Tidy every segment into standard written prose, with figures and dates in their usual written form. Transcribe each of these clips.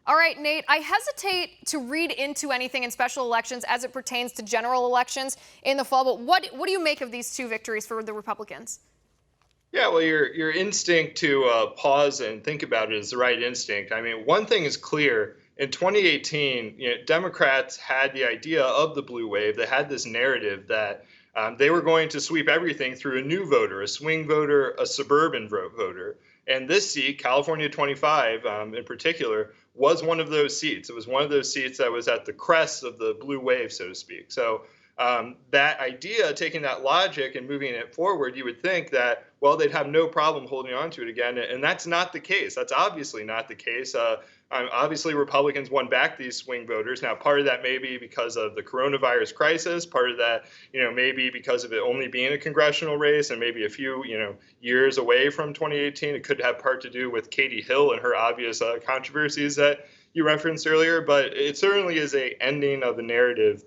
All right, Nate, I hesitate to read into anything in special elections as it pertains to general elections in the fall, but what do you make of these two victories for the Republicans? Yeah, well, your instinct to pause and think about it is the right instinct. I mean, one thing is clear. In 2018, Democrats had the idea of the blue wave. They had this narrative that they were going to sweep everything through a new voter, a swing voter, a suburban voter. And this seat, California 25 in particular, was one of those seats. It was one of those seats that was at the crest of the blue wave, so to speak. So that idea, taking that logic and moving it forward, you would think that, well, they'd have no problem holding on to it again. And that's not the case. That's obviously not the case. Obviously, Republicans won back these swing voters. Now, part of that may be because of the coronavirus crisis. Part of that, maybe because of it only being a congressional race and maybe a few, years away from 2018. It could have part to do with Katie Hill and her obvious controversies that you referenced earlier. But it certainly is a ending of the narrative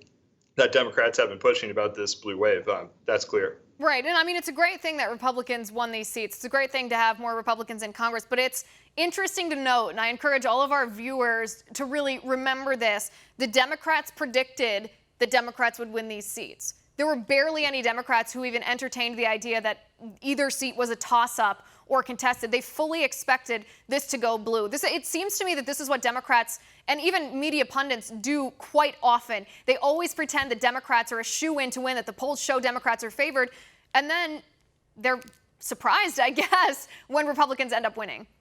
that Democrats have been pushing about this blue wave. That's clear. Right. And I mean, it's a great thing that Republicans won these seats. It's a great thing to have more Republicans in Congress. But it's interesting to note, and I encourage all of our viewers to really remember this, the Democrats predicted that Democrats would win these seats. There were barely any Democrats who even entertained the idea that either seat was a toss-up or contested. They fully expected this to go blue. It seems to me that this is what Democrats and even media pundits do quite often. They always pretend that Democrats are a shoo-in to win, that the polls show Democrats are favored, and then they're surprised, I guess, when Republicans end up winning.